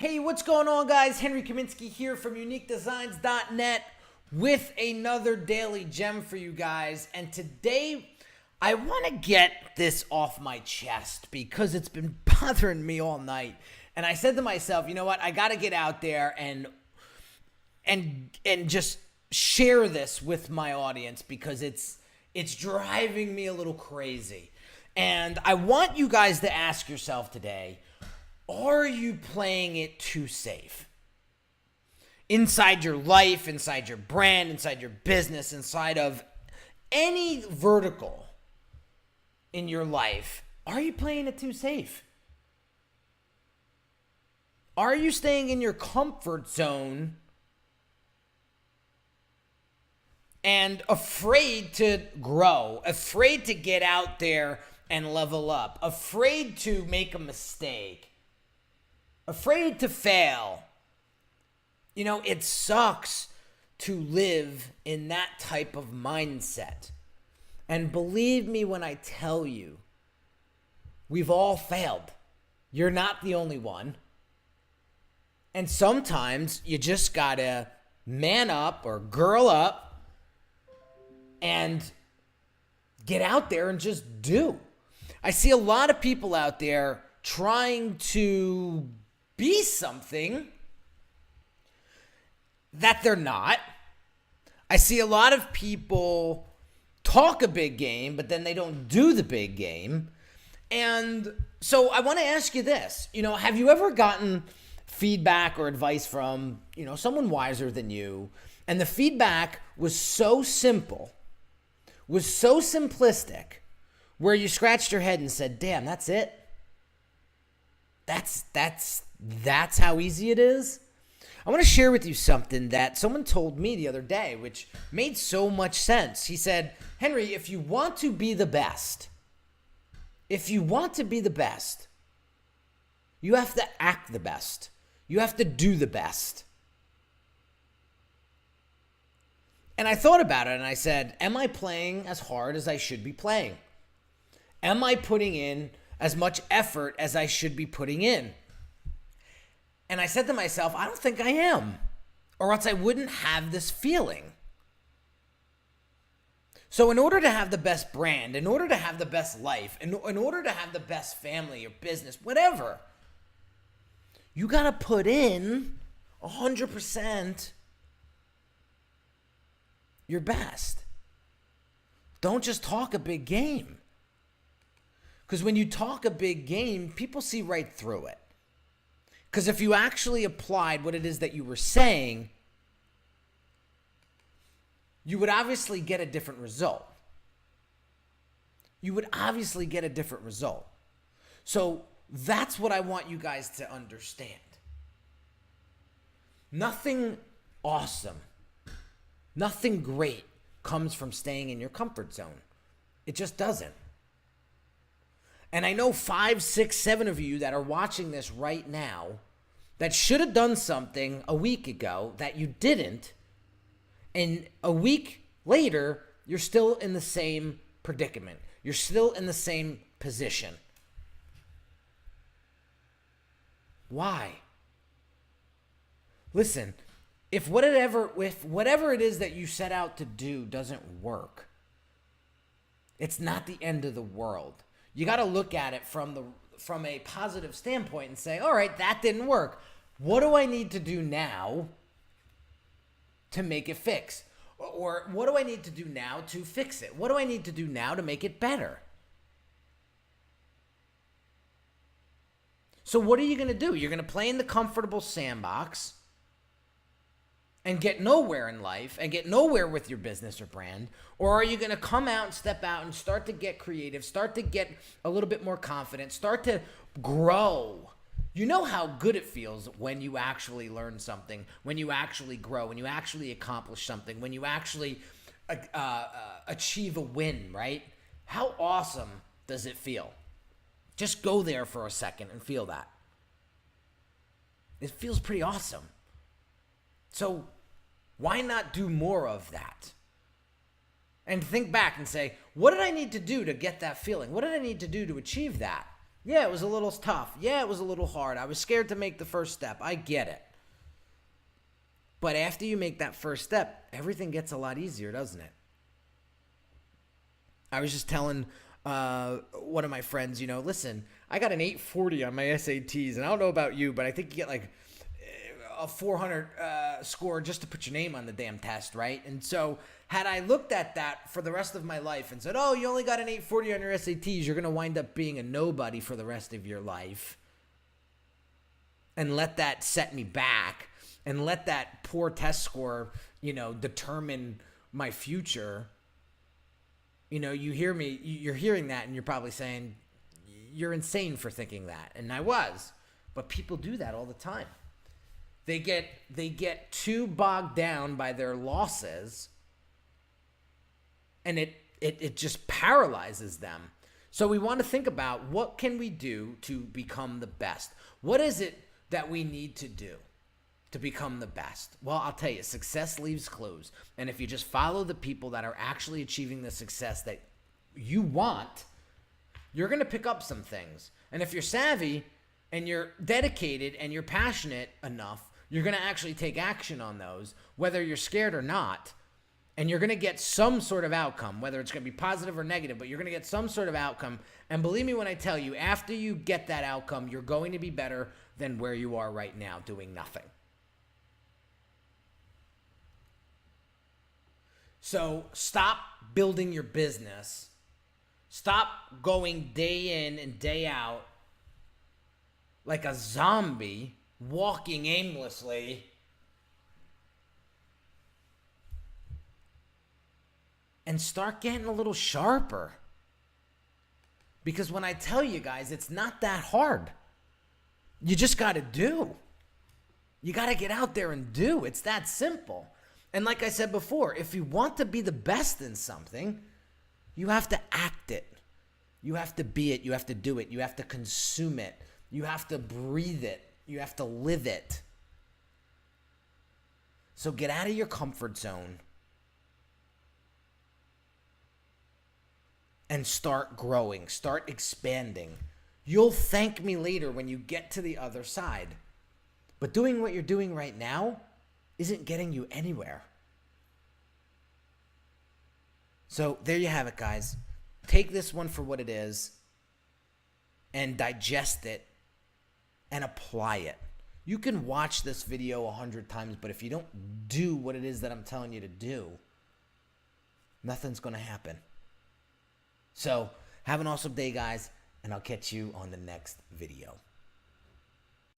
Hey, what's going on, guys? Henry Kaminski here from uniquedesignz.net with another daily gem for you guys. And today, I want to get this off my chest because it's been bothering me all night. And I said to myself, you know what? I got to get out there and just share this with my audience because it's driving me a little crazy. And I want you guys to ask yourself today, are you playing it too safe? Inside your life, inside your brand, inside your business, inside of any vertical in your life, are you playing it too safe? Are you staying in your comfort zone and afraid to grow, afraid to get out there and level up, afraid to make a mistake? Afraid to fail? You know, it sucks to live in that type of mindset. And believe me when I tell you, we've all failed. You're not the only one. And sometimes you just gotta man up or girl up and get out there and just do. I see a lot of people out there trying to be something that they're not. I see a lot of people talk a big game, but then they don't do the big game. And so I want to ask you this, have you ever gotten feedback or advice from, someone wiser than you, and the feedback was so simple, was so simplistic, where you scratched your head and said, damn, that's it? That's how easy it is? I want to share with you something that someone told me the other day, which made so much sense. He said, Henry, if you want to be the best, you have to act the best. You have to do the best. And I thought about it and I said, am I playing as hard as I should be playing? Am I putting in as much effort as I should be putting in? And I said to myself, I don't think I am, or else I wouldn't have this feeling. So in order to have the best brand, in order to have the best life, in order to have the best family or business, whatever, you got to put in 100% your best. Don't just talk a big game. Because when you talk a big game, people see right through it. Because if you actually applied what it is that you were saying, you would obviously get a different result. So that's what I want you guys to understand. Nothing awesome, nothing great comes from staying in your comfort zone. It just doesn't. And I know 5, 6, 7 of you that are watching this right now that should have done something a week ago that you didn't. And a week later, you're still in the same predicament. You're still in the same position. Why? Listen, if whatever it is that you set out to do doesn't work, it's not the end of the world. You got to look at it from a positive standpoint and say, all right, that didn't work. What do I need to do now to make it fix? Or what do I need to do now to fix it? What do I need to do now to make it better? So what are you going to do? You're going to play in the comfortable sandbox and get nowhere in life and get nowhere with your business or brand? Or are you going to come out and step out and start to get creative, start to get a little bit more confident, start to grow? You know how good it feels when you actually learn something, when you actually grow, when you actually accomplish something, when you actually achieve a win, right? How awesome does it feel? Just go there for a second and feel that. It feels pretty awesome. So why not do more of that? And think back and say, what did I need to do to get that feeling? What did I need to do to achieve that? Yeah, it was a little tough. Yeah, it was a little hard. I was scared to make the first step. I get it. But after you make that first step, everything gets a lot easier, doesn't it? I was just telling one of my friends, listen, I got an 840 on my SATs, and I don't know about you, but I think you get like a 400 score just to put your name on the damn test, right? And so had I looked at that for the rest of my life and said, oh, you only got an 840 on your SATs, you're going to wind up being a nobody for the rest of your life, and let that set me back, and let that poor test score, determine my future. You hear me, you're hearing that, and you're probably saying, you're insane for thinking that. And I was. But people do that all the time. They get too bogged down by their losses, and it just paralyzes them. So we want to think about, what can we do to become the best? What is it that we need to do to become the best? Well, I'll tell you, success leaves clues. And if you just follow the people that are actually achieving the success that you want, you're going to pick up some things. And if you're savvy and you're dedicated and you're passionate enough, you're going to actually take action on those, whether you're scared or not. And you're going to get some sort of outcome, whether it's going to be positive or negative, but you're going to get some sort of outcome. And believe me when I tell you, after you get that outcome, you're going to be better than where you are right now doing nothing. So stop building your business. Stop going day in and day out like a zombie, walking aimlessly, and start getting a little sharper. Because when I tell you guys, it's not that hard. You just got to do. You got to get out there and do. It's that simple. And like I said before, if you want to be the best in something, you have to act it. You have to be it. You have to do it. You have to consume it. You have to breathe it. You have to live it. So get out of your comfort zone and start growing. Start expanding. You'll thank me later when you get to the other side. But doing what you're doing right now isn't getting you anywhere. So there you have it, guys. Take this one for what it is and digest it and apply it. You can watch this video 100 times, but if you don't do what it is that I'm telling you to do, nothing's going to happen. So have an awesome day, guys, and I'll catch you on the next video.